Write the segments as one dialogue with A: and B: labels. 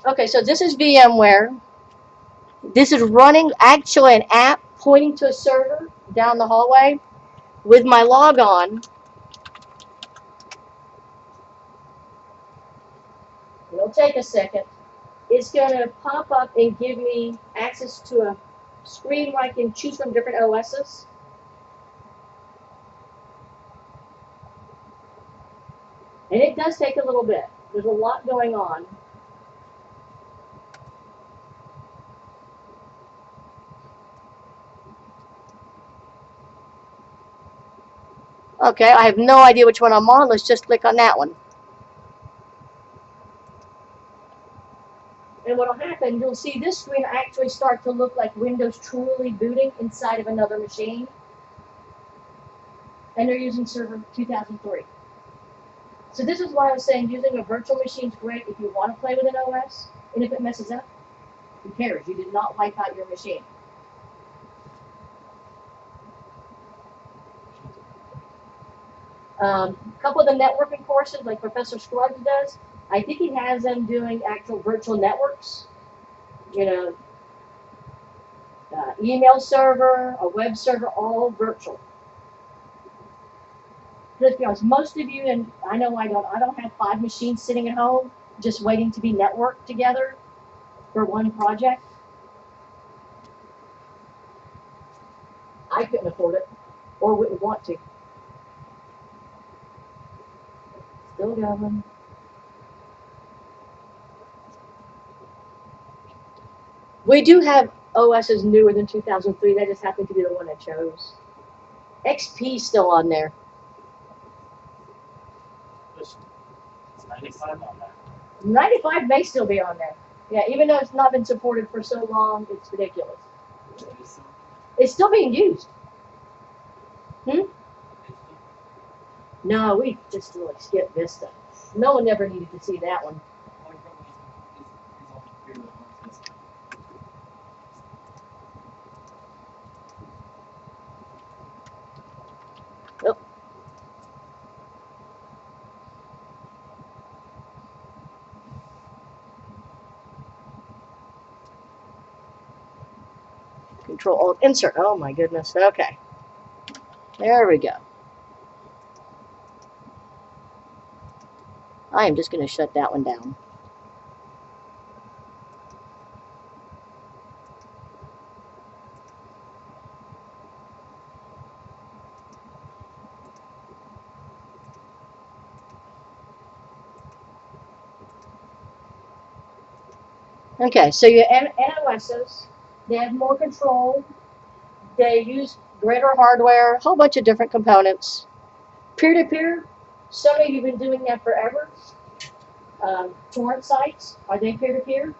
A: Okay, so this is VMware. This is running actually an app pointing to a server down the hallway with my log on. It'll take a second. It's going to pop up and give me access to a screen where I can choose from different OSs. And it does take a little bit. There's a lot going on. Okay, I have no idea which one I'm on. Let's just click on that one. And what will happen, you'll see this screen actually start to look like Windows truly booting inside of another machine. And they're using Server 2003. So this is why I was saying using a virtual machine is great if you want to play with an OS. And if it messes up, who cares? You did not wipe out your machine. A couple of the networking courses, like Professor Scruggs does, I think he has them doing actual virtual networks. You know, email server, a web server, all virtual. Let's be honest, most of you, and I know I don't have 5 machines sitting at home just waiting to be networked together for one project. I couldn't afford it or wouldn't want to. Still going. We do have OSs newer than 2003. That just happened to be the one I chose. XP is still on there.
B: It's 95 on that.
A: 95 may still be on there. Yeah, even though it's not been supported for so long, it's ridiculous. It's still being used. No, we just really skipped Vista. No one ever needed to see that one. Oh. Control Alt Insert. Oh my goodness. Okay. There we go. I am just going to shut that one down. Okay, so your NOSs, they have more control. They use greater hardware, a whole bunch of different components. Peer-to-peer, some of you have been doing that forever. Torrent sites, are they peer-to-peer?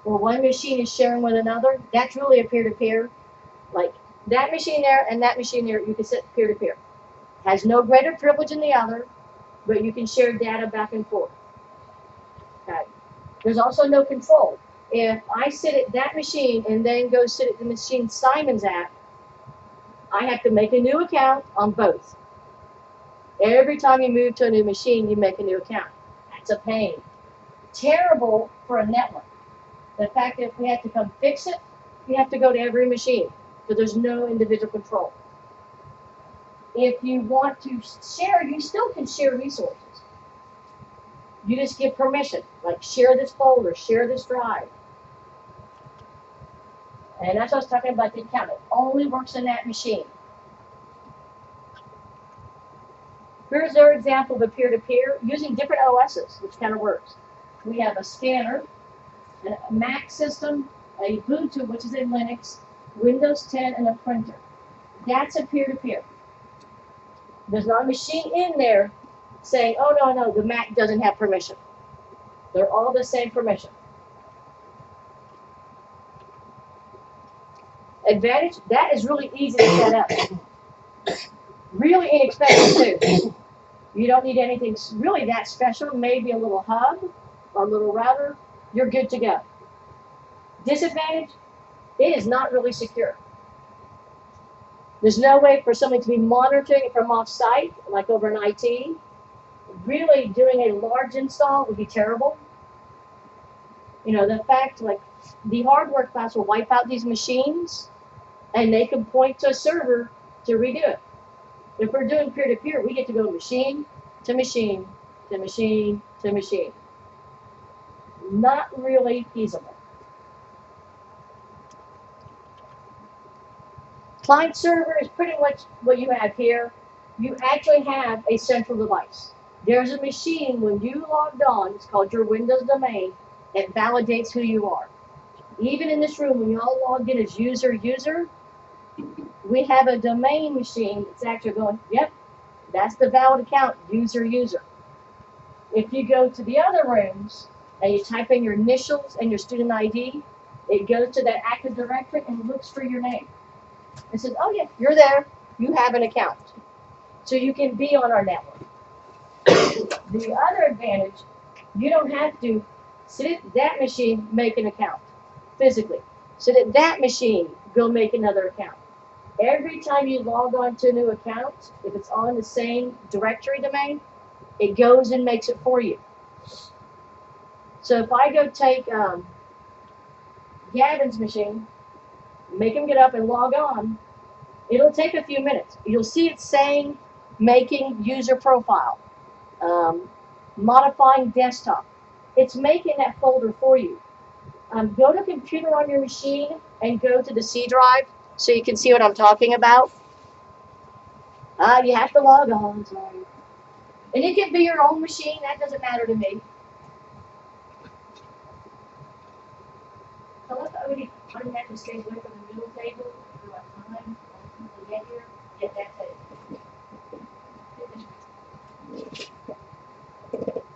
A: Where one machine is sharing with another, that's really a peer-to-peer. Like that machine there and that machine there, you can sit peer-to-peer. Has no greater privilege than the other, but you can share data back and forth. Okay. There's also no control. If I sit at that machine and then go sit at the machine Simon's at, I have to make a new account on both. Every time you move to a new machine, you make a new account. That's a pain. Terrible for a network. The fact that if we have to come fix it, you have to go to every machine, but there's no individual control. If you want to share, you still can share resources. You just give permission, like share this folder, share this drive. And that's what I was talking about the account. It only works in that machine. Here's their example of a peer-to-peer using different OSs, which kind of works. We have a scanner, a Mac system, a Ubuntu, which is in Linux, Windows 10, and a printer. That's a peer-to-peer. There's not a machine in there saying, oh, no, the Mac doesn't have permission. They're all the same permission. Advantage, that is really easy to set up. Really inexpensive, too. You don't need anything really that special, maybe a little hub or a little router. You're good to go. Disadvantage, it is not really secure. There's no way for somebody to be monitoring it from off-site, like over an IT. Really doing a large install would be terrible. You know, the fact, like, the hardware class will wipe out these machines, and they can point to a server to redo it. If we're doing peer-to-peer, we get to go machine to machine to machine to machine. Not really feasible. Client server is pretty much what you have here. You actually have a central device. There's a machine when you logged on, it's called your Windows domain, it validates who you are. Even in this room, when you all logged in as user, we have a domain machine that's actually going, yep, that's the valid account, user. If you go to the other rooms and you type in your initials and your student ID, it goes to that Active Directory and looks for your name. It says, oh yeah, you're there, you have an account. So you can be on our network. The other advantage, you don't have to sit at that machine, make an account physically. Sit at that machine, go make another account. Every time you log on to a new account, if it's on the same directory domain, it goes and makes it for you. So if I go take Gavin's machine, make him get up and log on, it'll take a few minutes. You'll see it saying making user profile, modifying desktop. It's making that folder for you. Go to computer on your machine and go to the C drive so you can see what I'm talking about. You have to log on, sorry. And it can be your own machine, that doesn't matter to me. So let's already automatically stay away from the middle table. If you have time, to get here, get that table.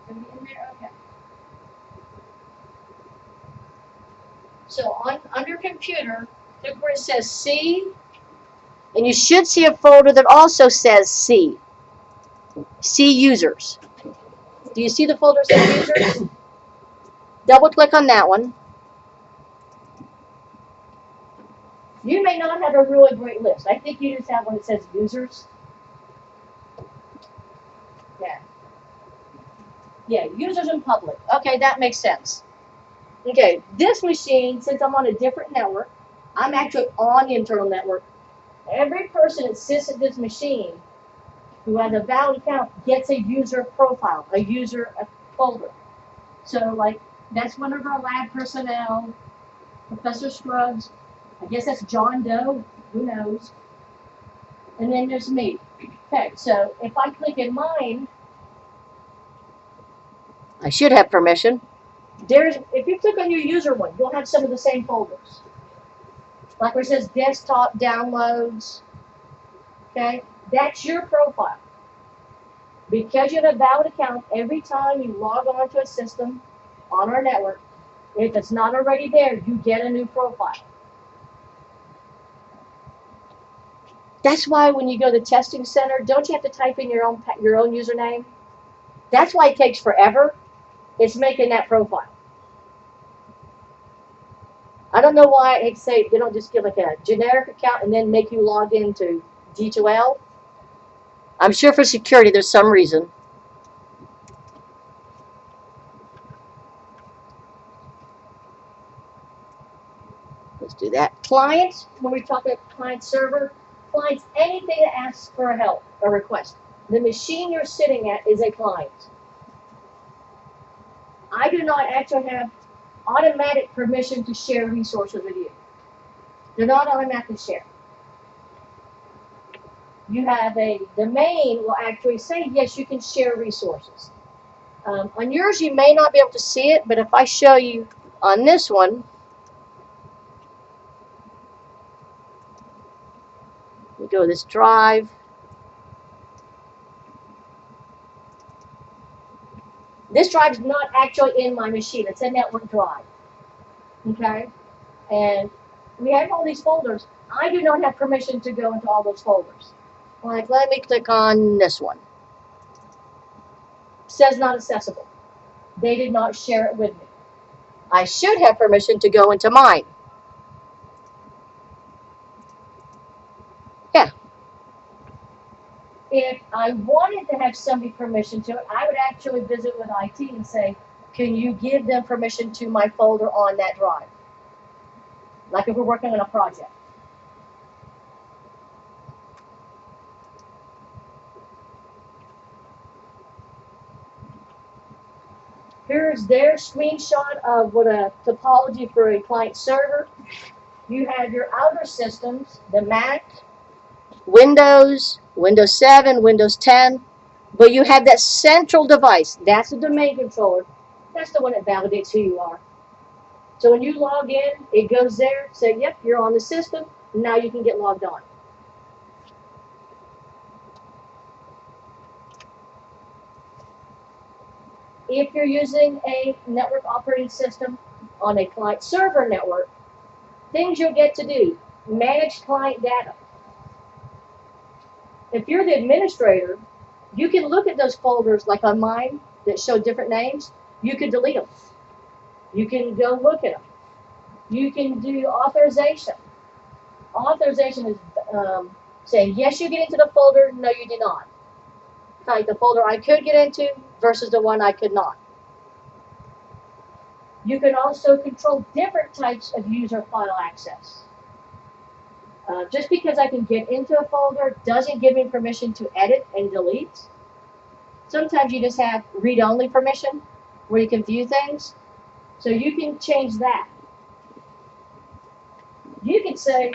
A: In there? Okay. So under computer, look where it says C, and you should see a folder that also says C. C users. Do you see the folder that says users? Double click on that one. You may not have a really great list. I think you just have one that says users. Yeah. Yeah, users in public. Okay, that makes sense. Okay, this machine, since I'm on a different network, I'm actually on the internal network. Every person that sits at this machine who has a valid account gets a user profile, a folder. So, like, that's one of our lab personnel, Professor Scruggs. I guess that's John Doe, who knows. And then there's me. Okay, so if I click in mine, I should have permission. If you click on your user one, you'll have some of the same folders. Like where it says desktop downloads. Okay, that's your profile. Because you have a valid account, every time you log on to a system on our network, if it's not already there, you get a new profile. That's why when you go to the testing center, don't you have to type in your own username? That's why it takes forever. It's making that profile. I don't know why they say they don't just give like a generic account and then make you log into D2L. I'm sure for security there's some reason. Let's do that. Clients, when we talk about client server, clients, anything that asks for a help or request. The machine you're sitting at is a client. I do not actually have automatic permission to share resources with you. They're not automatically shared. You have the domain will actually say, yes, you can share resources. On yours, you may not be able to see it, but if I show you on this one, we go to this drive. This drive is not actually in my machine. It's a network drive. Okay? And we have all these folders. I do not have permission to go into all those folders. Like, let me click on this one. It says not accessible. They did not share it with me. I should have permission to go into mine. Yeah. If I wanted to have somebody permission to it, I would actually visit with IT and say, can you give them permission to my folder on that drive? Like if we're working on a project. Here's their screenshot of what a topology for a client server. You have your outer systems, the Mac, Windows, Windows 7, Windows 10, but you have that central device. That's the domain controller. That's the one that validates who you are. So when you log in, it goes there, say, yep, you're on the system. Now you can get logged on. If you're using a network operating system on a client server network, things you'll get to do: manage client data. If you're the administrator, you can look at those folders like on mine that show different names. You can delete them. You can go look at them. You can do authorization. Authorization is saying, yes, you get into the folder, no, you did not. Like the folder I could get into versus the one I could not. You can also control different types of user file access. Just because I can get into a folder doesn't give me permission to edit and delete. Sometimes you just have read-only permission where you can view things. So you can change that. You can say,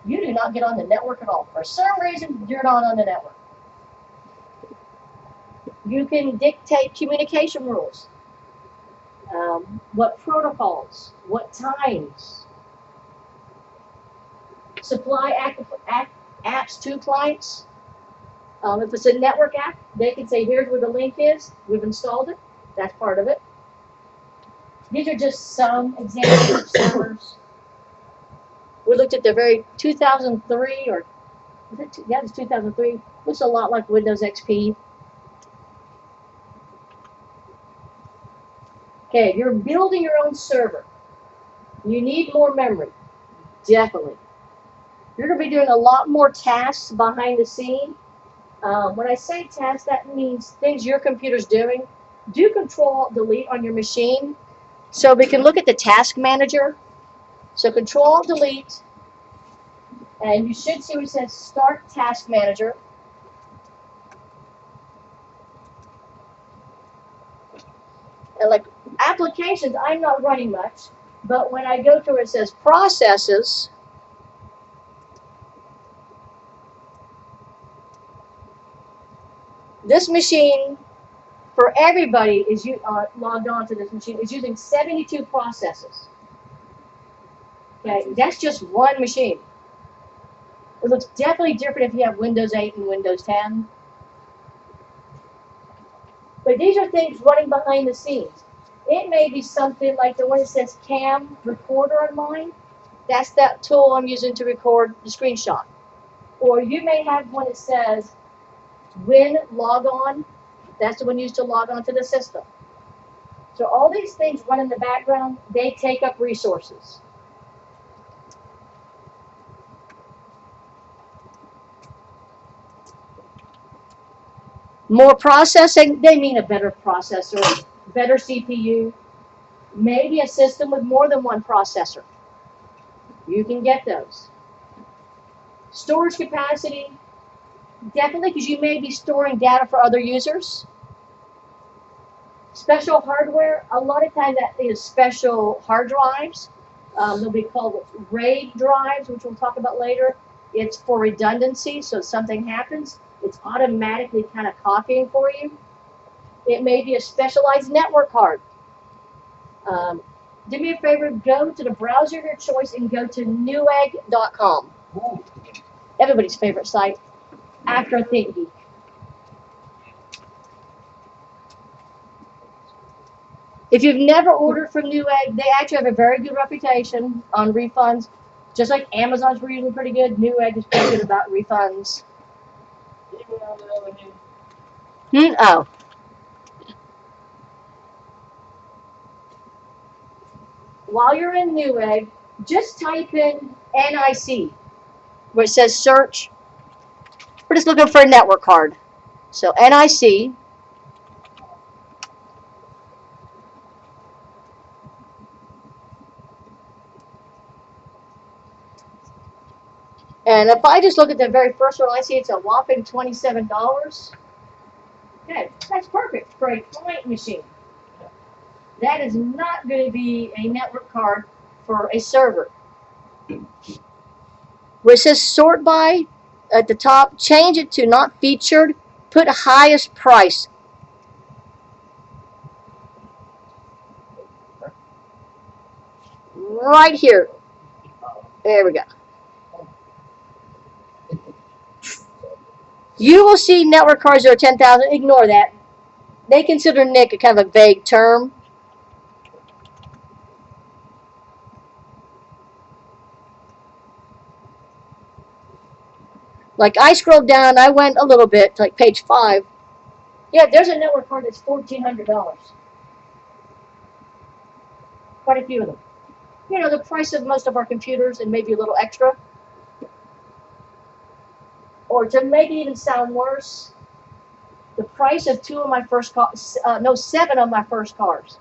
A: you do not get on the network at all. For some reason, you're not on the network. You can dictate communication rules. What protocols, what times. Supply apps to clients. If it's a network app, they can say, here's where the link is. We've installed it. That's part of it. These are just some examples of servers. We looked at the very 2003, or yeah, it was 2003. Looks a lot like Windows XP. Okay, you're building your own server. You need more memory, definitely. You're going to be doing a lot more tasks behind the scene. When I say tasks, that means things your computer's doing. Do Control-Delete on your machine. So we can look at the task manager. So Control-Delete, and you should see what it says Start Task Manager. And like applications, I'm not running much, but when I go to where it says Processes, this machine, for everybody is logged on to this machine, is using 72 processes. Okay, that's just one machine. It looks definitely different if you have Windows 8 and Windows 10. But these are things running behind the scenes. It may be something like the one that says Cam Recorder on mine. That's that tool I'm using to record the screenshot. Or you may have one that says Win Log On. That's the one used to log on to the system. So all these things run in the background. They take up resources. More processing, they mean a better processor, better CPU, maybe a system with more than one processor. You can get those. Storage capacity, definitely, because you may be storing data for other users. Special hardware, a lot of times that is special hard drives. They'll be called RAID drives, which we'll talk about later. It's for redundancy, so if something happens, it's automatically kind of copying for you. It may be a specialized network card. Do me a favor, go to the browser of your choice and go to newegg.com. Everybody's favorite site after ThinkGeek. If you've never ordered from Newegg, they actually have a very good reputation on refunds. Just like Amazon's usually pretty good, Newegg is pretty good about refunds. Oh. While you're in Newegg, just type in NIC, where it says search. We're just looking for a network card. So NIC. And if I just look at the very first one, I see it's a whopping $27. Okay, that's perfect for a client machine. That is not going to be a network card for a server. Where it says sort by at the top, change it to not featured, put highest price. Right here. There we go. You will see network cards that are 10,000. Ignore that. They consider NIC a kind of a vague term. Like I scrolled down, I went a little bit to like page 5. Yeah, there's a network card that's $1,400. Quite a few of them. You know, the price of most of our computers and maybe a little extra. Or to make it even sound worse, the price of 7 of my first cars.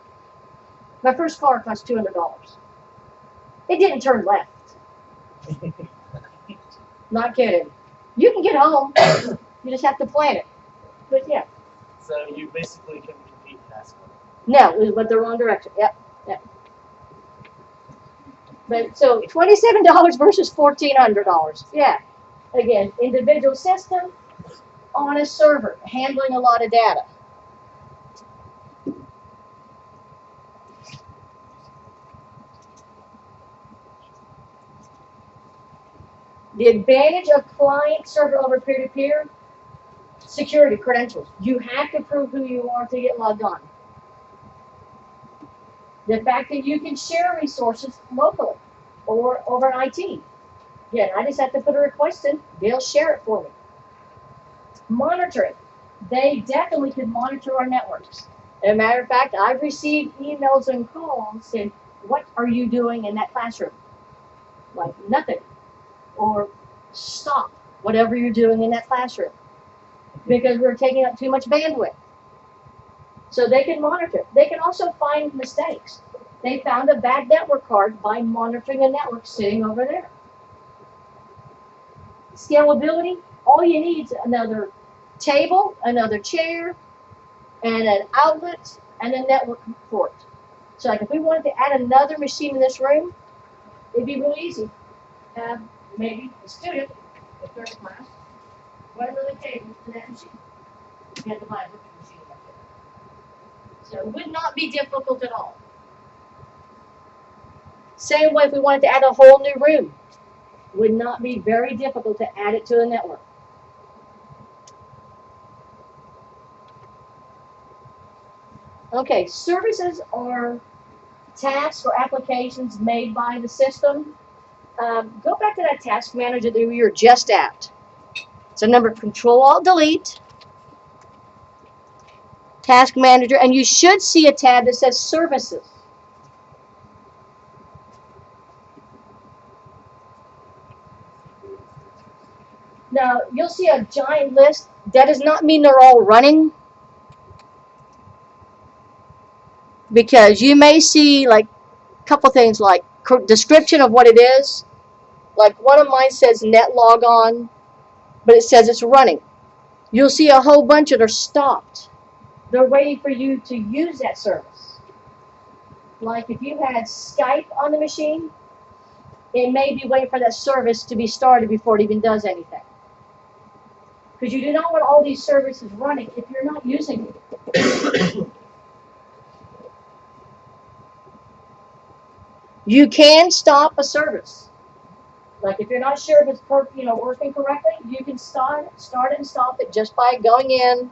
A: My first car cost $200. It didn't turn left. Not kidding. You can get home. You just have to plan it. But yeah.
B: So you basically can compete in NASCAR.
A: No, it went the wrong direction. Yep. But so $27 versus $1,400. Yeah. Again, individual system on a server, handling a lot of data. The advantage of client server over peer-to-peer, security credentials. You have to prove who you are to get logged on. The fact that you can share resources locally or over IT. Yeah, I just have to put a request in, they'll share it for me. Monitoring. They definitely can monitor our networks. As a matter of fact, I've received emails and calls saying, what are you doing in that classroom? Like, nothing. Or stop whatever you're doing in that classroom because we're taking up too much bandwidth. So they can monitor. They can also find mistakes. They found a bad network card by monitoring a network sitting over there. Scalability, all you need is another table, another chair, and an outlet, and a network port. So like if we wanted to add another machine in this room, it'd be really easy. Maybe a student, if they're in class, run another cable to that machine. You have to buy a virtual machine up there. So it would not be difficult at all. Same way if we wanted to add a whole new room. Would not be very difficult to add it to the network. Okay, services are tasks or applications made by the system. Go back to that task manager that we were just at. So number Control-Alt-Delete, task manager, and you should see a tab that says services. Now, you'll see a giant list. That does not mean they're all running. Because you may see like a couple things like description of what it is. Like one of mine says net log on, but it says it's running. You'll see a whole bunch that are stopped. They're waiting for you to use that service. Like if you had Skype on the machine, it may be waiting for that service to be started before it even does anything. Because you do not want all these services running if you're not using it. You can stop a service. Like if you're not sure if it's working correctly, you can start and stop it just by going in.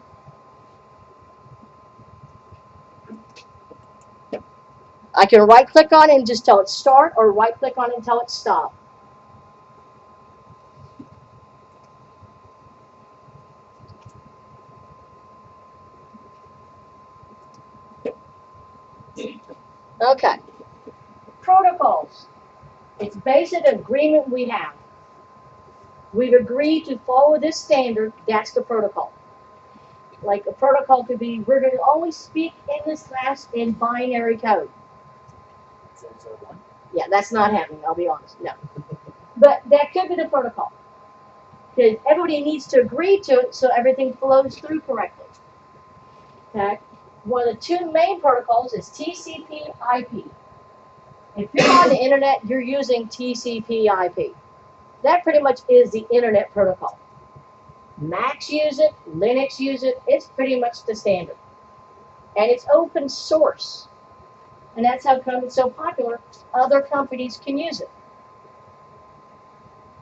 A: I can right click on it and just tell it start, or right click on it and tell it stop. Okay. Protocols. It's based on an agreement we have. We've agreed to follow this standard. That's the protocol. Like a protocol could be, we're going to only speak in this class in binary code. Yeah, that's not happening, I'll be honest. No. But that could be the protocol. Because everybody needs to agree to it so everything flows through correctly. Okay? One of the two main protocols is TCP/IP. If you're on the internet, you're using TCP/IP. That pretty much is the internet protocol. Macs use it, Linux use it, it's pretty much the standard. And it's open source. And that's how come it's so popular. Other companies can use it.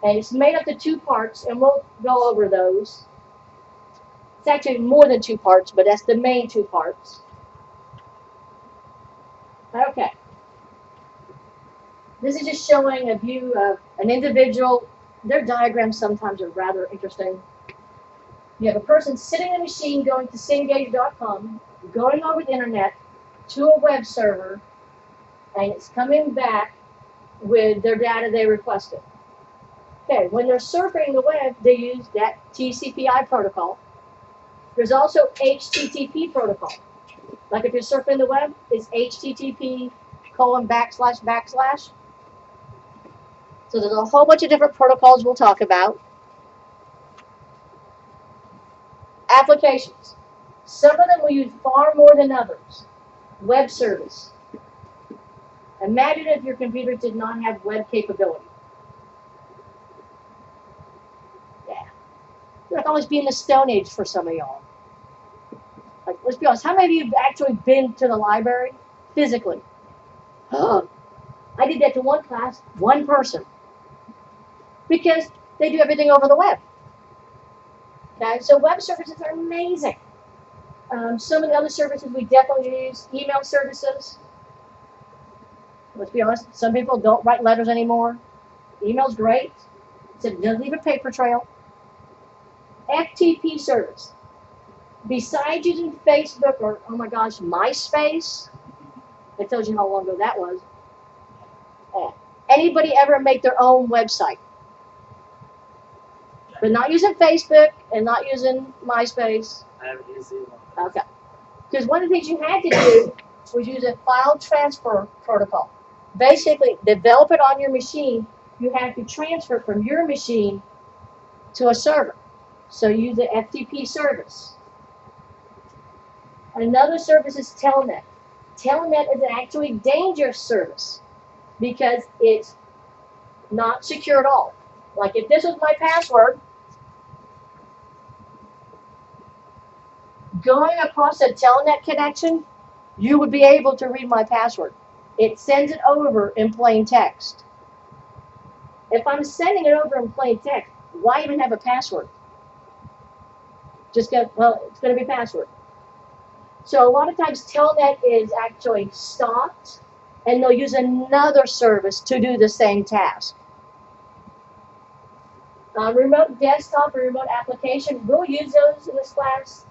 A: And it's made up of two parts, and we'll go over those. It's actually more than two parts, but that's the main two parts. Okay. This is just showing a view of an individual. Their diagrams sometimes are rather interesting. You have a person sitting in a machine going to Cengage.com, going over the internet to a web server, and it's coming back with their data they requested. Okay, when they're surfing the web, they use that TCP/IP protocol. There's also HTTP protocol. Like if you're surfing the web, it's HTTP://. So there's a whole bunch of different protocols we'll talk about. Applications. Some of them will use far more than others. Web service. Imagine if your computer did not have web capability. Yeah. You're like almost be in the Stone Age for some of y'all. Like, let's be honest, how many of you have actually been to the library physically? I did that to one class, one person. Because they do everything over the web. Okay, so web services are amazing. Some of the other services we definitely use, email services. Let's be honest, some people don't write letters anymore. Email's great, except it doesn't leave a paper trail. FTP service. Besides using Facebook or, oh my gosh, MySpace, it tells you how long ago that was. Anybody ever make their own website? But not using Facebook and not using MySpace.
B: I haven't used it.
A: Okay. Because one of the things you had to do was use a file transfer protocol. Basically, develop it on your machine. You have to transfer it from your machine to a server. So use the FTP service. Another service is Telnet. Telnet is an actually dangerous service because it's not secure at all. Like if this was my password, going across a Telnet connection, you would be able to read my password. It sends it over in plain text. If I'm sending it over in plain text, why even have a password? Just go, well, it's going to be password. So a lot of times Telnet is actually stopped, and they'll use another service to do the same task. Remote desktop or remote application, we'll use those in this class.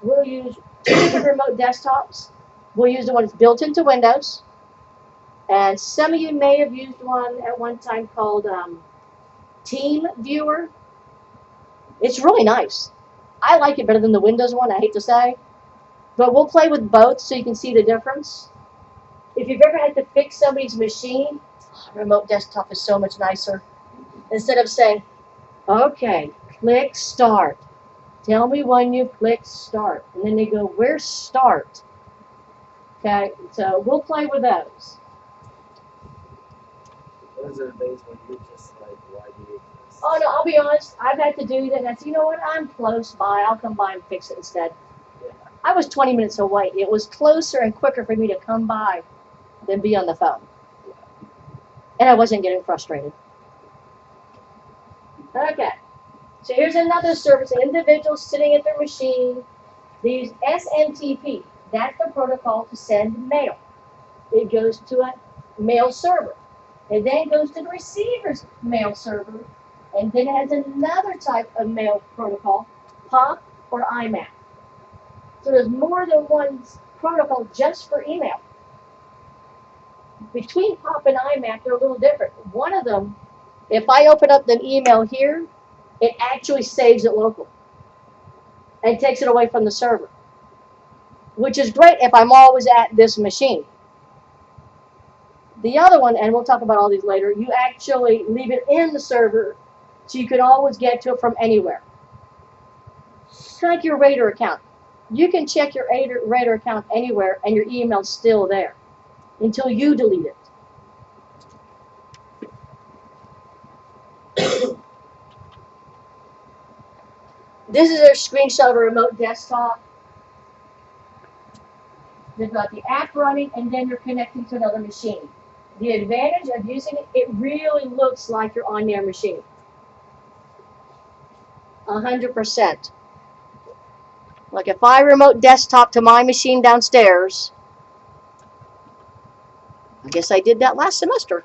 A: We'll use two different remote desktops. We'll use the one that's built into Windows. And some of you may have used one at one time called TeamViewer. It's really nice. I like it better than the Windows one, I hate to say. But we'll play with both so you can see the difference. If you've ever had to fix somebody's machine, remote desktop is so much nicer. Instead of saying, okay, click start. Tell me when you click start. And then they go, where's start? Okay, so we'll play with those.
B: Those are the days when you're just like, why do you do this?
A: Oh, no, I'll be honest. I've had to do that. And I said, you know what? I'm close by. I'll come by and fix it instead.
B: Yeah.
A: I was 20 minutes away. It was closer and quicker for me to come by than be on the phone. And I wasn't getting frustrated. Okay. So here's another service. An individual sitting at their machine. They use SMTP. That's the protocol to send mail. It goes to a mail server. It then goes to the receiver's mail server. And then it has another type of mail protocol, POP or IMAP. So there's more than one protocol just for email. Between POP and IMAP, they're a little different. One of them, if I open up the email here, it actually saves it local and takes it away from the server, which is great if I'm always at this machine. The other one, and we'll talk about all these later, you actually leave it in the server So you can always get to it from anywhere. It's like your Raider account. You can check your Raider account anywhere and your email's still there until you delete it. This is a screenshot of a remote desktop. They've got the app running and then you're connecting to another machine. The advantage of using it, it really looks like you're on their machine. 100%. Like if I remote desktop to my machine downstairs, I guess I did that last semester.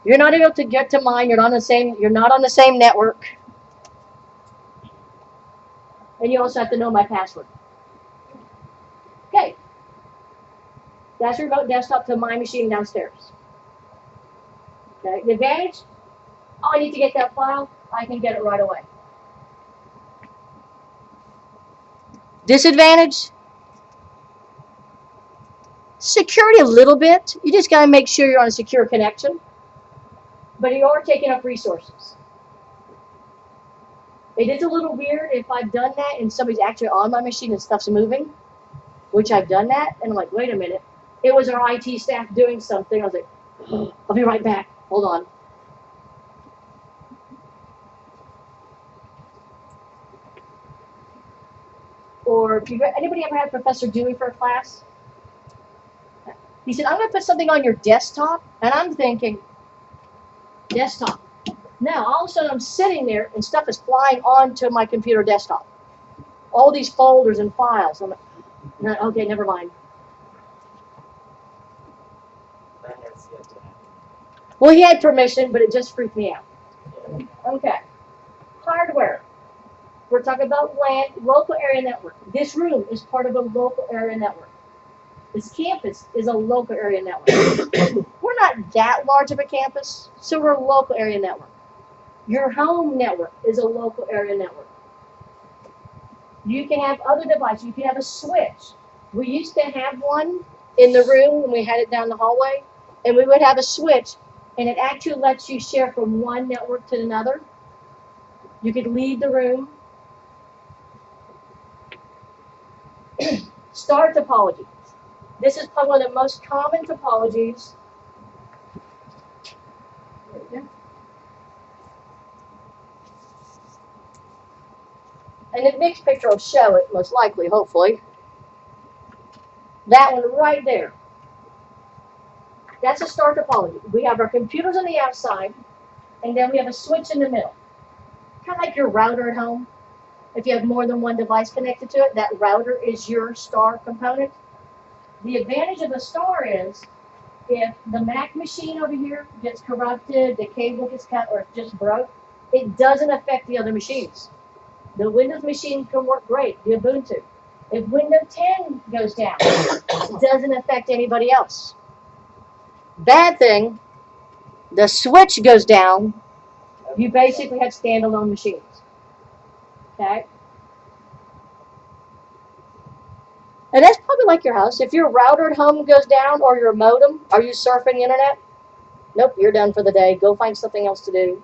A: You're not able to get to mine. You're not on the same network. And you also have to know my password. Okay. That's your remote desktop to my machine downstairs. Okay. The advantage, oh, I need to get that file, I can get it right away. Disadvantage, security a little bit. You just got to make sure you're on a secure connection. But you are taking up resources. It is a little weird if I've done that and somebody's actually on my machine and stuff's moving, which I've done that, and I'm like, wait a minute. It was our IT staff doing something. I was like, oh, I'll be right back. Hold on. Or anybody ever had Professor Dewey for a class? He said, I'm going to put something on your desktop, and I'm thinking, desktop. Now, all of a sudden, I'm sitting there, and stuff is flying onto my computer desktop. All these folders and files. I'm like, okay, never mind.
B: That has yet to happen.
A: Well, he had permission, but it just freaked me out. Okay. Hardware. We're talking about LAN, local area network. This room is part of a local area network. This campus is a local area network. We're not that large of a campus, so we're a local area network. Your home network is a local area network. You can have other devices. You can have a switch. We used to have one in the room when we had it down the hallway, and we would have a switch, and it actually lets you share from one network to another. You could leave the room. Star topology. This is probably one of the most common topologies. And the mixed picture will show it, most likely, hopefully. That one right there. That's a star topology. We have our computers on the outside, and then we have a switch in the middle. Kind of like your router at home. If you have more than one device connected to it, that router is your star component. The advantage of the star is if the Mac machine over here gets corrupted, the cable gets cut, or it just broke, it doesn't affect the other machines. The Windows machine can work great, the Ubuntu. If Windows 10 goes down, it doesn't affect anybody else. Bad thing, the switch goes down, you basically have standalone machines. Okay? And that's probably like your house. If your router at home goes down or your modem, are you surfing the internet? Nope, you're done for the day. Go find something else to do.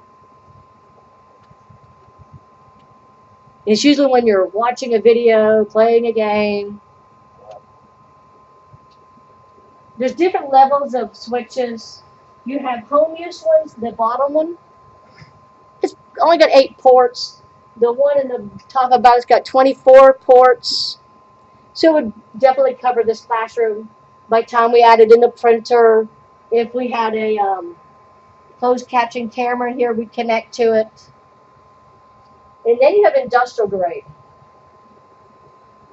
A: It's usually when you're watching a video, playing a game. There's different levels of switches. You have home use ones, the bottom one. It's only got 8 ports. The one in the top about it's got 24 ports. So it would definitely cover this classroom. By the time we added in the printer, if we had a closed caption camera in here, we'd connect to it. And then you have industrial grade.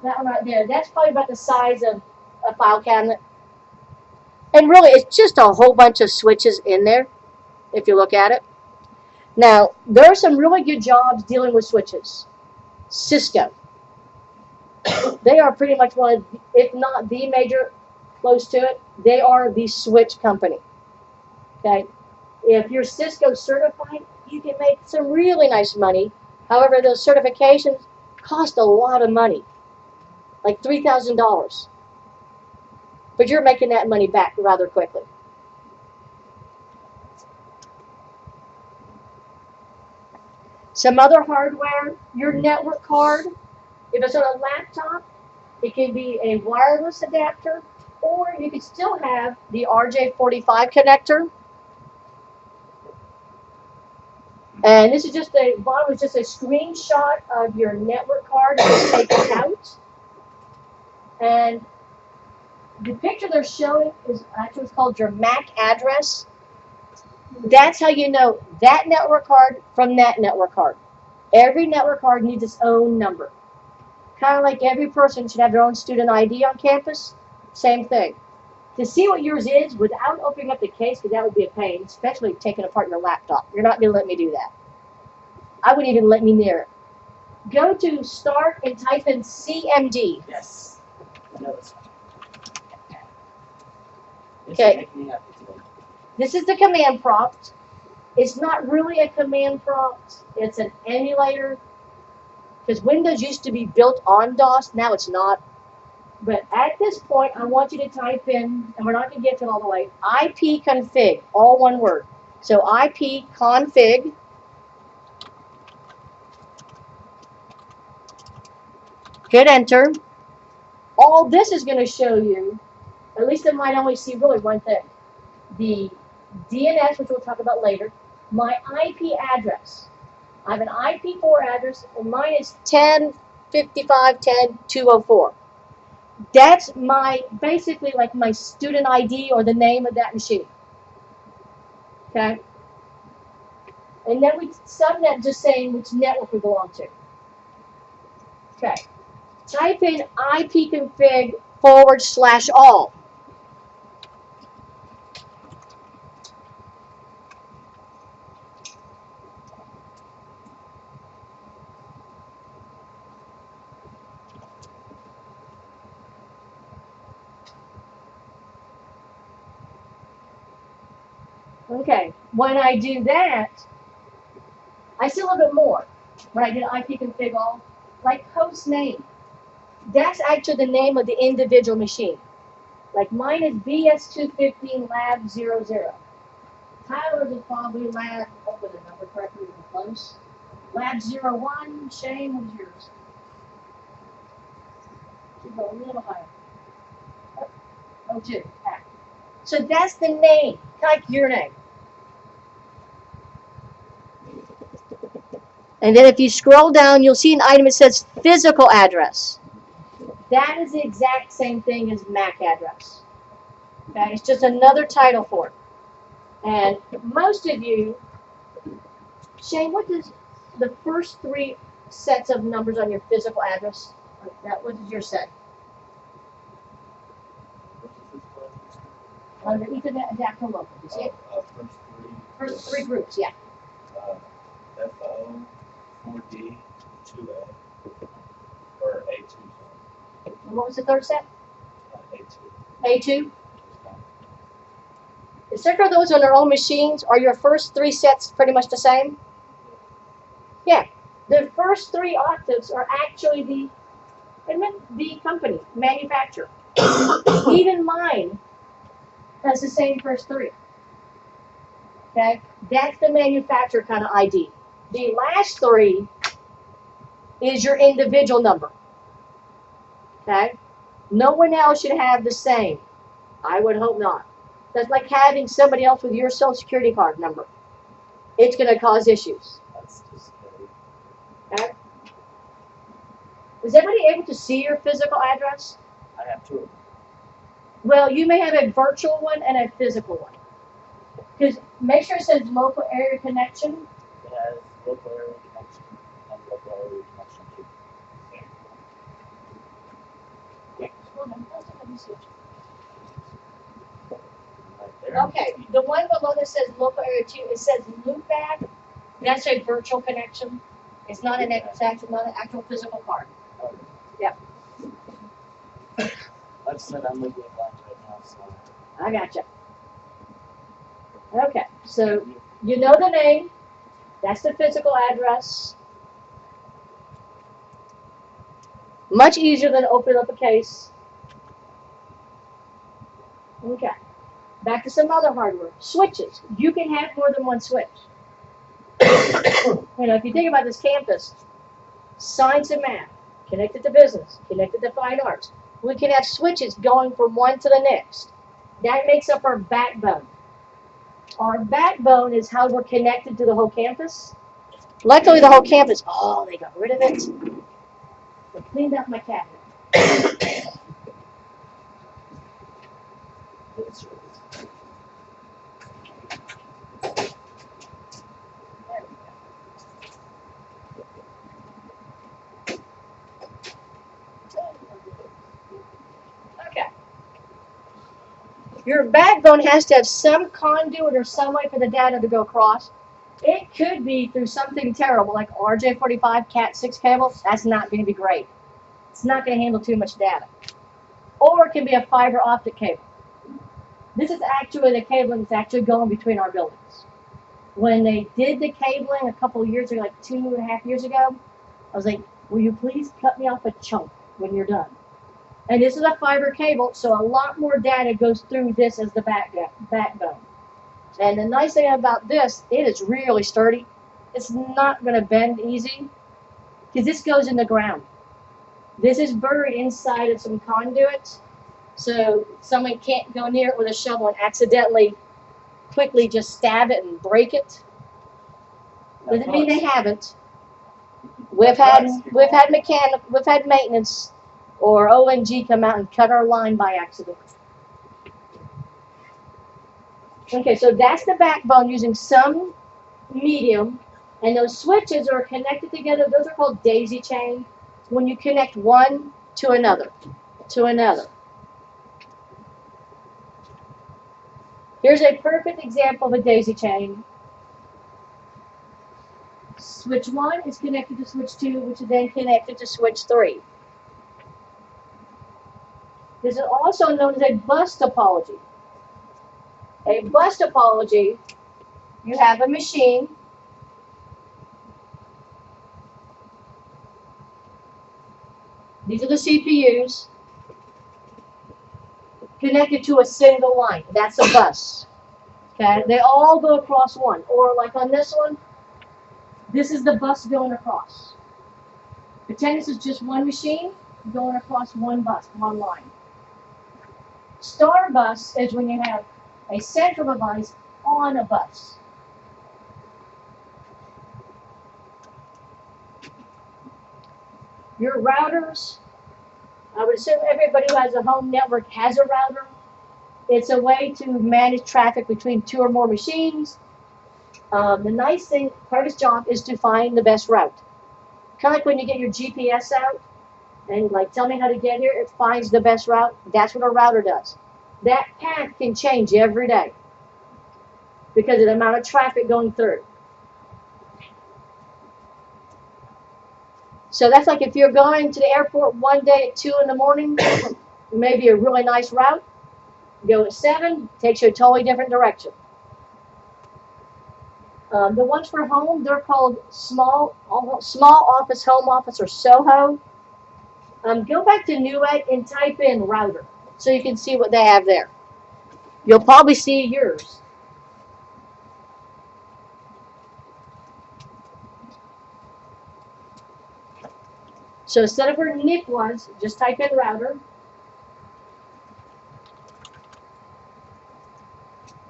A: That one right there, that's probably about the size of a file cabinet. And really, it's just a whole bunch of switches in there, if you look at it. Now, there are some really good jobs dealing with switches. Cisco. They are pretty much one of, if not the major, close to it, they are the switch company. Okay? If you're Cisco certified, you can make some really nice money. However, those certifications cost a lot of money, like $3,000. but you're making that money back rather quickly. Some other hardware, your network card, if it's on a laptop, it can be a wireless adapter, or you could still have the RJ45 connector. And this is just bottom is just a screenshot of your network card that was taken out. And the picture they're showing is actually what's called your MAC address. That's how you know that network card from that network card. Every network card needs its own number. Kind of like every person should have their own student ID on campus. Same thing. To see what yours is without opening up the case, because that would be a pain, especially taking apart your laptop. You're not going to let me do that. I wouldn't even let me near it. Go to start and type in CMD.
B: Yes. I know this one.
A: Okay. This is the command prompt. It's not really a command prompt. It's an emulator. Because Windows used to be built on DOS. Now it's not. But at this point, I want you to type in, and we're not going to get to it all the way, ipconfig, all one word. So ipconfig. Hit enter. All this is going to show you, at least it might only see really one thing. The DNS, which we'll talk about later, my IP address. I have an IP4 address, and mine is 10.55.10.204. That's my, basically like my student ID or the name of that machine. Okay? And then we subnet just saying which network we belong to. Okay. Type in ipconfig/all. Okay, when I do that, I see a little bit more. When I did ipconfig all, like host name. That's actually the name of the individual machine. Like mine is BS215 Lab 00. Tyler's is probably Lab, hopefully the number correctly, even close. Lab 01, Shane, what was yours? Should go a little higher. Oh, 02. So that's the name, like your name. And then if you scroll down, you'll see an item that says physical address. That is the exact same thing as MAC address. Okay, it's just another title for it. And most of you, Shane, what does the first three sets of numbers on your physical address, what does your set? On the Ethernet adapter local, you see it? First three groups, yeah.
B: FO, 4D, 2A, or A2.
A: And what was the third set?
B: A2.
A: A2? Except for those on their own machines, are your first three sets pretty much the same? Yeah. The first three octaves are actually the company, manufacturer. Even mine has the same first three. Okay? That's the manufacturer kind of ID. The last three is your individual number. Okay? No one else should have the same. I would hope not. That's like having somebody else with your social security card number. It's going to cause issues.
B: That's just scary.
A: Okay? Is everybody able to see your physical address?
B: I have two of them.
A: Well, you may have a virtual one and a physical one. Because make sure it says local area connection.
B: It has local area connection and local area connection too. Right there.
A: Okay, the one below that says local area 2, it says loopback. That's a virtual connection. It's not an exact, not an actual physical card.
B: Okay.
A: Yep.
B: Like I said, I'm moving lines right now, so.
A: I gotcha. Okay, so you know the name. That's the physical address. Much easier than opening up a case. Okay. Back to some other hardware. Switches. You can have more than one switch. If you think about this campus, science and math, connected to business, connected to fine arts, we can have switches going from one to the next. That makes up our backbone. Our backbone is how we're connected to the whole campus. Luckily, the whole campus, oh, they got rid of it. They cleaned out my cabinet. Okay. Your backbone has to have some conduit or some way for the data to go across. It could be through something terrible like RJ45 Cat6 cable. That's not going to be great. It's not going to handle too much data. Or it can be a fiber optic cable. This is actually the cabling that's actually going between our buildings. When they did the cabling a couple of years ago, like 2.5 years ago, I was like, will you please cut me off a chunk when you're done? And this is a fiber cable, so a lot more data goes through this as the backbone. And the nice thing about this, it is really sturdy. It's not going to bend easy because this goes in the ground. This is buried inside of some conduits, so someone can't go near it with a shovel and accidentally quickly just stab it and break it. Doesn't mean they haven't. We've had maintenance or ONG come out and cut our line by accident. Okay, so that's the backbone using some medium, and those switches are connected together. Those are called daisy chain. When you connect one to another, Here's a perfect example of a daisy chain. Switch 1 is connected to switch 2, which is then connected to switch 3. This is also known as a bus topology. A bus topology, you have a machine. These are the CPUs connected to a single line. That's a bus. Okay, they all go across one. Or like on this one, this is the bus going across. Pretend this is just one machine going across one bus, one line. Star bus is when you have a central device on a bus. Your routers, I would assume everybody who has a home network has a router. It's a way to manage traffic between 2 or more machines. The nice thing, part of its job is to find the best route. Kind of like when you get your GPS out and like tell me how to get here, it finds the best route. That's what a router does. That path can change every day because of the amount of traffic going through. So that's like if you're going to the airport one day at 2 in the morning, maybe a really nice route. Go at 7, takes you a totally different direction. The ones for home, they're called small office, home office, or SOHO. Go back to Newegg and type in router so you can see what they have there. You'll probably see yours. So instead of where Nick was, just type in router.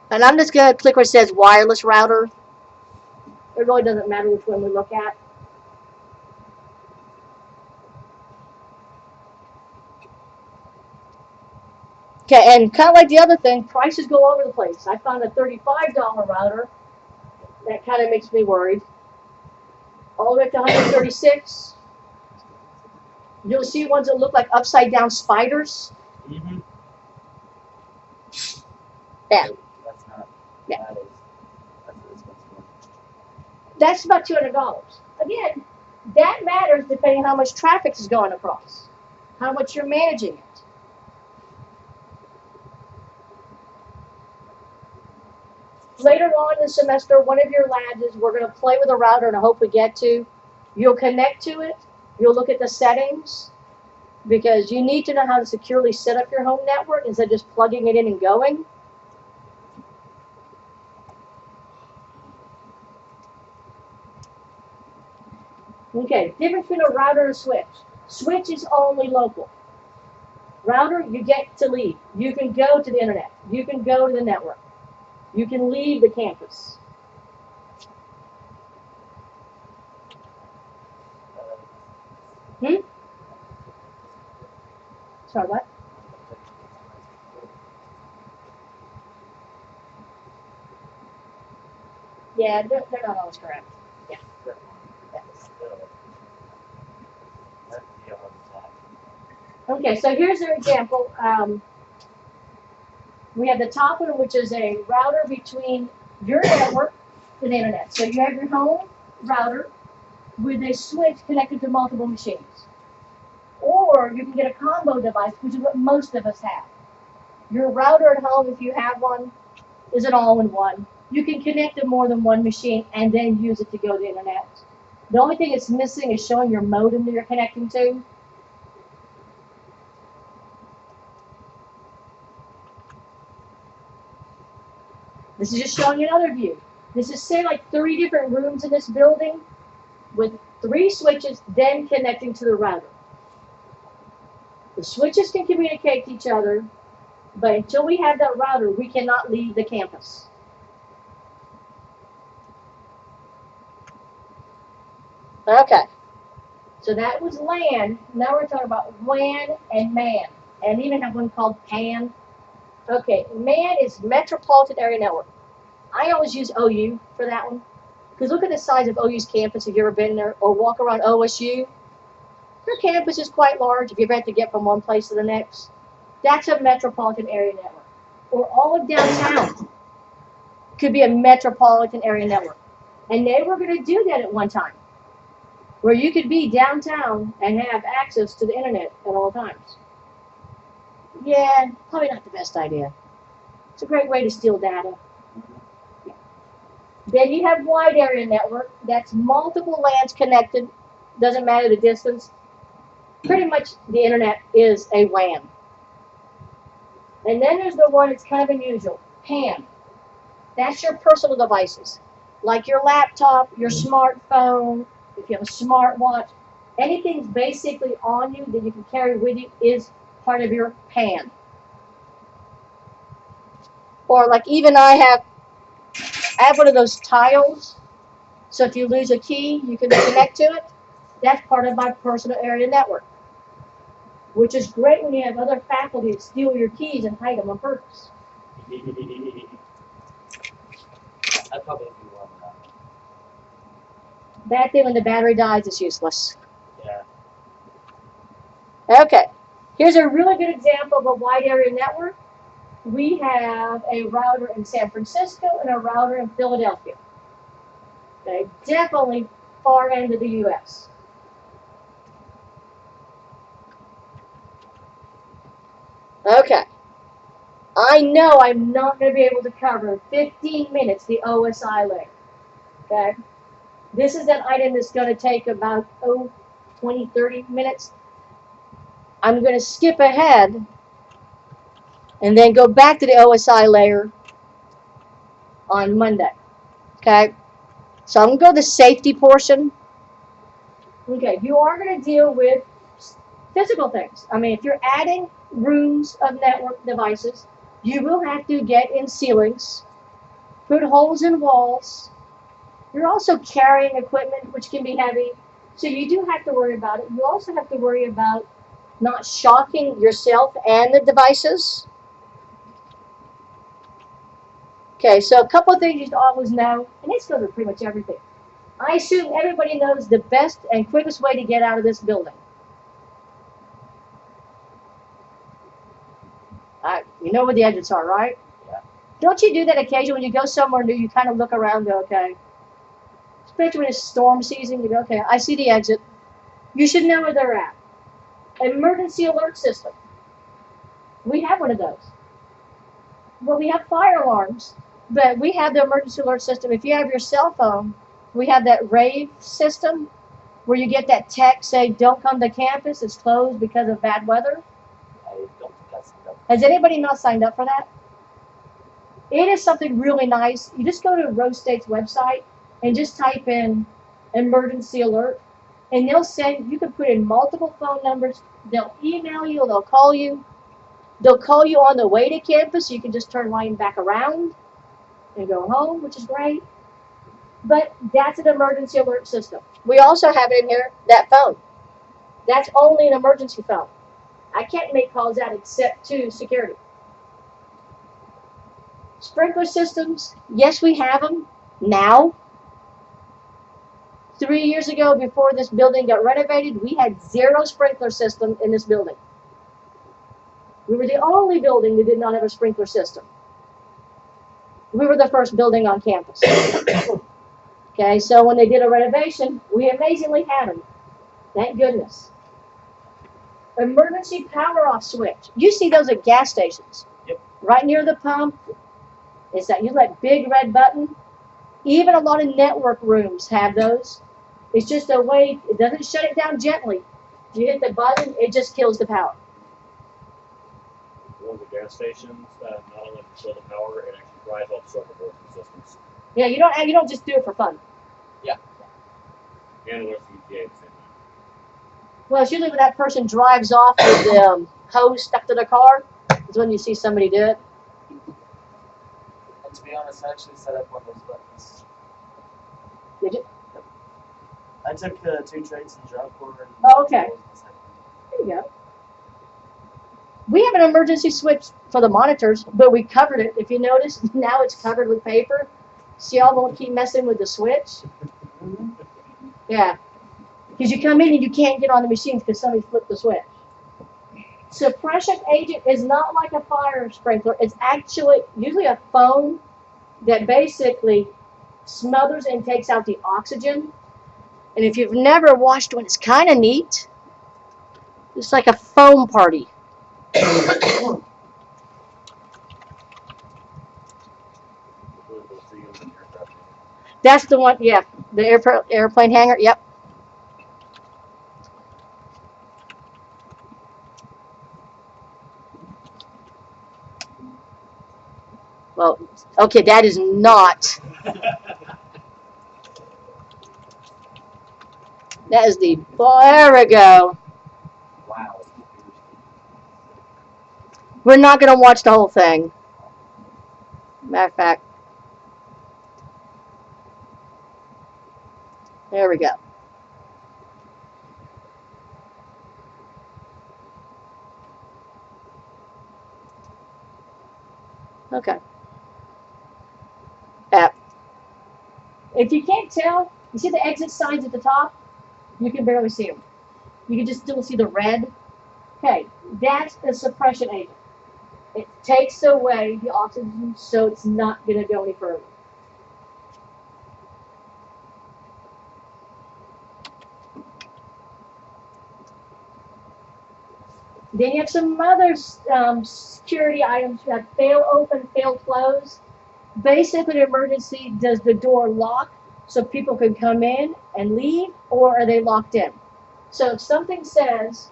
A: And I'm just going to click where it says wireless router. It really doesn't matter which one we look at. Okay, and kind of like the other thing, prices go over the place. I found a $35 router. That kind of makes me worried. All the way up to $136. You'll see ones that look like upside down spiders.
B: Mm-hmm.
A: Yeah.
B: That's not.
A: Yeah.
B: That's an expensive one.
A: That's about $200. Again, that matters depending on how much traffic is going across, how much you're managing it. Later on in the semester, one of your labs is we're going to play with a router, and I hope we get to. You'll connect to it. You'll look at the settings. because you need to know how to securely set up your home network instead of just plugging it in and going. Okay, difference between a router and a switch. Switch is only local. Router, you get to leave. You can go to the internet. You can go to the network. You can leave the campus. Sorry, what? Yeah, they're not always correct. Yeah. Okay, so here's an example. We have the top one, which is a router between your network and the internet. So you have your home router with a switch connected to multiple machines. Or you can get a combo device, which is what most of us have. Your router at home, if you have one, is an all-in-one. You can connect to more than one machine and then use it to go to the internet. The only thing it's missing is showing your modem that you're connecting to. This is just showing you another view. This is, say, like 3 different rooms in this building with 3 switches then connecting to the router. The switches can communicate to each other, but until we have that router, we cannot leave the campus. Okay, so that was LAN. Now we're talking about WAN and MAN, and even have one called PAN. Okay, MAN is Metropolitan Area Network. I always use OU for that one, because look at the size of OU's campus if you've ever been there, or walk around OSU. Their campus is quite large if you ever have to get from one place to the next. That's a Metropolitan Area Network. Or all of downtown could be a Metropolitan Area Network. And they were going to do that at one time, where you could be downtown and have access to the internet at all times. Yeah, probably not the best idea. It's a great way to steal data. Then you have wide area network. That's multiple LANs connected. Doesn't matter the distance. Pretty much the internet is a WAN. And then there's the one that's kind of unusual, PAN. That's your personal devices, like your laptop, your smartphone, if you have a smartwatch. Anything's basically on you that you can carry with you is part of your PAN. Or like even I have one of those tiles, so if you lose a key, you can connect to it. That's part of my personal area network, which is great when you have other faculty that steal your keys and hide them on purpose.
B: I'd probably do one of that.
A: Bad thing when the battery dies, it's useless.
B: Yeah.
A: Okay, here's a really good example of a wide area network. We have a router in San Francisco and a router in Philadelphia. Okay, definitely far end of the U.S. Okay, I know I'm not going to be able to cover in 15 minutes the OSI layer. Okay, this is an item that's going to take about 20, 30 minutes. I'm going to skip ahead and then go back to the OSI layer on Monday. Okay, so I'm going to go to the safety portion. Okay, you are going to deal with physical things. I mean, if you're adding rooms of network devices, you will have to get in ceilings, put holes in walls. You're also carrying equipment, which can be heavy. So you do have to worry about it. You also have to worry about not shocking yourself and the devices. Okay, so a couple of things you should always know, and this goes with pretty much everything. I assume everybody knows the best and quickest way to get out of this building. You know where the exits are, right?
B: Yeah.
A: Don't you do that occasionally when you go somewhere new? You kind of look around and go, okay. Especially when it's storm season, you go, okay, I see the exit. You should know where they're at. Emergency alert system. We have one of those. Well, we have fire alarms, but we have the emergency alert system. If you have your cell phone, we have that rave system. where you get that text say, don't come to campus, it's closed because of bad weather?
B: I don't think that's enough.
A: Has anybody not signed up for that? It is something really nice. You just go to Rose State's website and just type in emergency alert, and they'll send, you can put in multiple phone numbers, they'll email you, they'll call you. They'll call you on the way to campus, so you can just turn right back around and go home, which is great. But that's an emergency alert system. We also have it in here, that phone. That's only an emergency phone. I can't make calls out except to security. Sprinkler systems, yes, we have them now. 3 years ago, before this building got renovated, we had 0 sprinkler system in this building. We were the only building that did not have a sprinkler system. We were the first building on campus. Okay, so when they did a renovation, we amazingly had them. Thank goodness. Emergency power off switch. You see those at gas stations.
B: Yep.
A: Right near the pump. It's that, you like big red button. Even a lot of network rooms have those. It's just a way, it doesn't shut it down gently. If you hit the button, it just kills the power.
C: One of the gas stations, not only control the power, it actually drives all the circuit boards and systems.
A: Yeah, you don't just do it for fun.
C: And with the EPA, same thing.
A: Well, it's usually when that person drives off with the hose stuck to their car, is when you see somebody do it.
B: And to be honest, I actually set up one of those buttons.
A: Did you?
B: Yep. I took 2 trades in Job Corps and
A: Oh, okay. There you go. We have an emergency switch for the monitors, but we covered it. If you notice, now it's covered with paper, so y'all won't keep messing with the switch. Yeah. Because you come in and you can't get on the machines because somebody flipped the switch. Suppression agent is not like a fire sprinkler. It's actually usually a foam that basically smothers and takes out the oxygen. And if you've never watched one, it's kind of neat. It's like a foam party. That's the one, yeah, the airplane hangar, yep. Well, okay, that is not. That is the, there we go.
B: Wow.
A: We're not going to watch the whole thing. Matter of fact. There we go. Okay. If you can't tell, you see the exit signs at the top? You can barely see them. You can just still see the red. Okay, that's a suppression agent. It takes away the oxygen so it's not going to go any further. Then you have some other security items. You have fail open, fail close. Basically, an emergency, does the door lock so people can come in and leave, or are they locked in? So if something says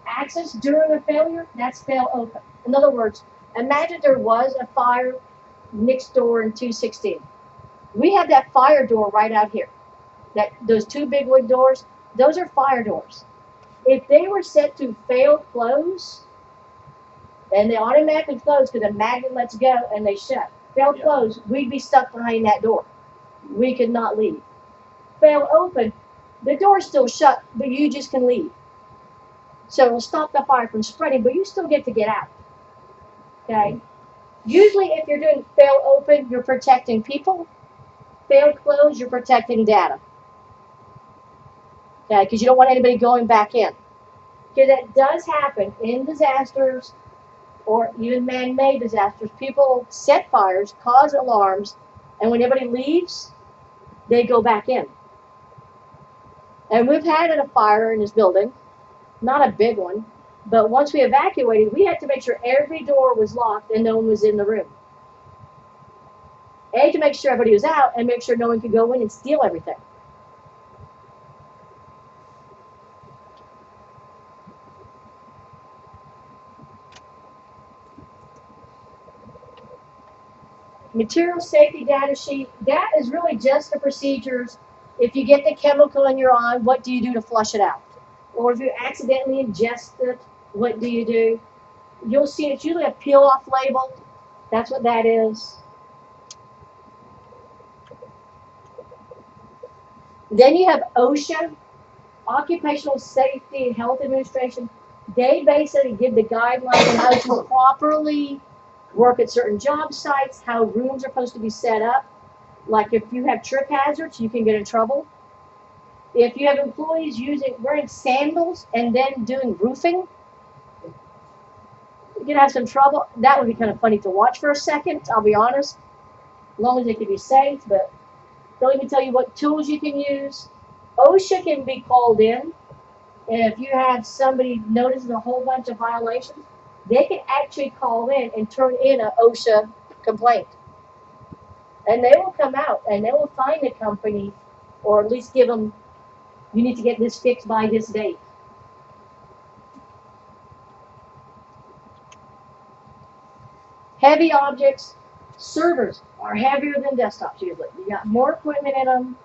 A: access during a failure, that's fail open. In other words, imagine there was a fire next door in 216. We have that fire door right out here. Those 2 big wood doors, those are fire doors. If they were set to fail close, and they automatically close because the magnet lets go and they shut. Fail close, we'd be stuck behind that door. We could not leave. Fail open, the door's still shut, but you just can leave. So it'll stop the fire from spreading, but you still get to get out. Okay? Usually if you're doing fail open, you're protecting people. Fail close, you're protecting data. Okay, because you don't want anybody going back in. Because that does happen in disasters or even man-made disasters. People set fires, cause alarms, and when everybody leaves, they go back in. And we've had a fire in this building, not a big one, but once we evacuated, we had to make sure every door was locked and no one was in the room. To make sure everybody was out and make sure no one could go in and steal everything. Material safety data sheet, that is really just the procedures. If you get the chemical in your eye, what do you do to flush it out? Or if you accidentally ingest it, what do you do? You'll see it's usually a peel-off label. That's what that is. Then you have OSHA, Occupational Safety and Health Administration. They basically give the guidelines on how to properly work at certain job sites, how rooms are supposed to be set up. Like if you have trip hazards, you can get in trouble. If you have employees wearing sandals and then doing roofing, you can have some trouble. That would be kind of funny to watch for a second, I'll be honest. As long as they can be safe, but they'll even tell you what tools you can use. OSHA can be called in, and if you have somebody notices a whole bunch of violations, they can actually call in and turn in an OSHA complaint. And they will come out and they will find the company, or at least give them, you need to get this fixed by this date. Heavy objects, servers are heavier than desktops usually. You got more equipment in them.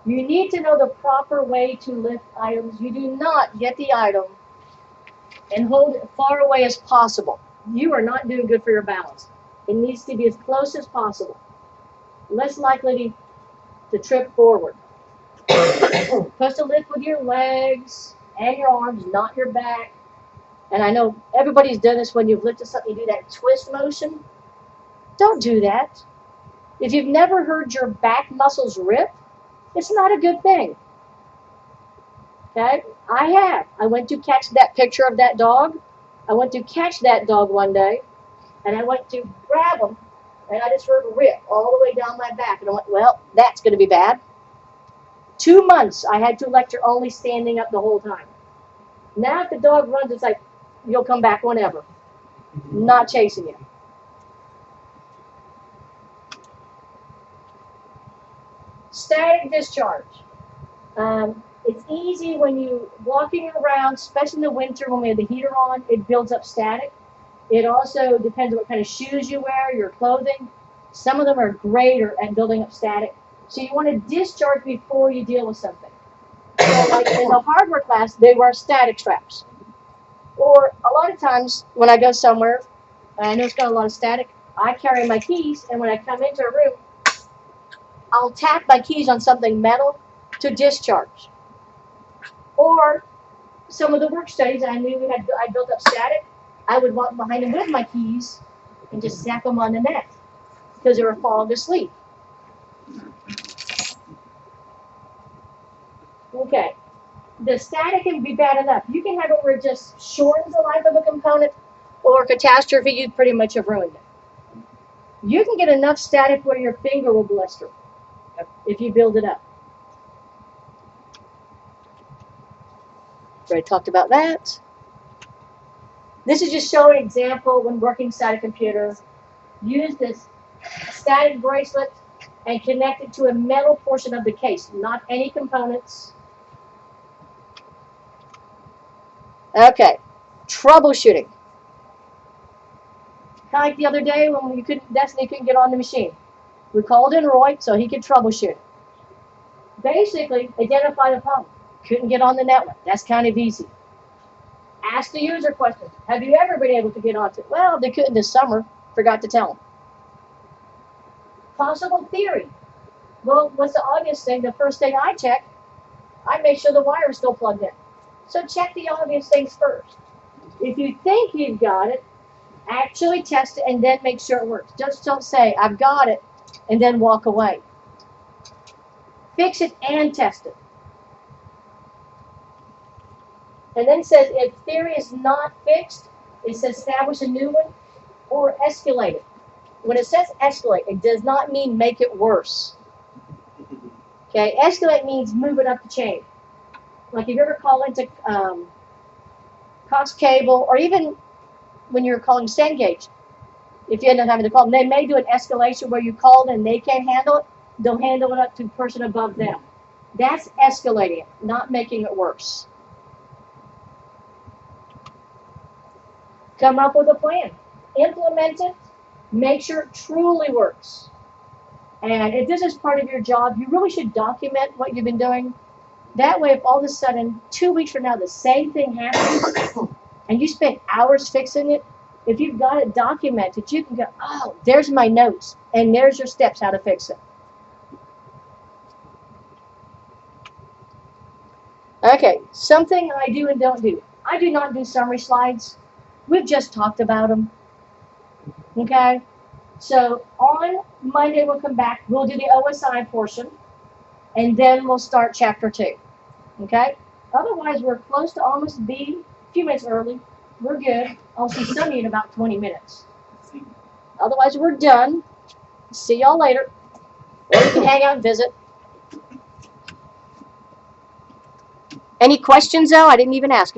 A: You need to know the proper way to lift items. You do not get the item and hold it far away as possible. You are not doing good for your balance. It needs to be as close as possible. Less likely to trip forward. Supposed to lift with your legs and your arms, not your back. And I know everybody's done this when you've lifted something, you do that twist motion. Don't do that. If you've never heard your back muscles rip, it's not a good thing. Okay? I have. I went to catch that picture of that dog. I went to catch that dog one day, and I went to grab him, and I just heard a rip all the way down my back. And I went, well, that's going to be bad. 2 months I had to lecture only standing up the whole time. Now if the dog runs, it's like, you'll come back whenever. Not chasing you. Static discharge. It's easy when you walking around, especially in the winter when we have the heater on, it builds up static. It also depends on what kind of shoes you wear, your clothing. Some of them are great at building up static. So you want to discharge before you deal with something. So like in the hardware class, they wear static straps. Or a lot of times when I go somewhere, and I know it's got a lot of static, I carry my keys, and when I come into a room, I'll tap my keys on something metal to discharge. Or some of the work studies I knew I built up static, I would walk behind them with my keys and just zap them on the neck because they were falling asleep. Okay. The static can be bad enough. You can have it where it just shortens the life of a component, or catastrophe, you pretty much have ruined it. You can get enough static where your finger will blister if you build it up. Already talked about that. This is just showing an example when working inside a computer. Use this static bracelet and connect it to a metal portion of the case, not any components. Okay, troubleshooting. Kind of like the other day when Destiny couldn't get on the machine. We called in Roy so he could troubleshoot it. Basically, identify the problem. Couldn't get on the network. That's kind of easy. Ask the user questions. Have you ever been able to get onto it? Well, they couldn't this summer. Forgot to tell them. Possible theory. Well, what's the obvious thing? The first thing I check, I make sure the wire is still plugged in. So check the obvious things first. If you think you've got it, actually test it and then make sure it works. Just don't say, I've got it, and then walk away. Fix it and test it. And then it says if theory is not fixed, it says establish a new one or escalate it. When it says escalate, it does not mean make it worse. Okay, escalate means move it up the chain. Like if you ever call into Cox Cable, or even when you're calling Cengage, if you end up having to call them, they may do an escalation where you call and they can't handle it, they'll handle it up to the person above them. That's escalating it, not making it worse. Come up with a plan. Implement it Make sure it truly works. And if this is part of your job, you really should document what you've been doing. That way, if all of a sudden, 2 weeks from now, the same thing happens, and you spent hours fixing it, if you've got it documented, you can go, oh, there's my notes, and there's your steps how to fix it. Okay, something I do and don't do. I do not do summary slides. We've just talked about them. Okay? So on Monday, we'll come back. We'll do the OSI portion, and then we'll start chapter 2. Okay? Otherwise, we're close to almost being a few minutes early. We're good. I'll see Sunny in about 20 minutes. Otherwise, we're done. See y'all later. Or you can hang out and visit. Any questions, though? I didn't even ask.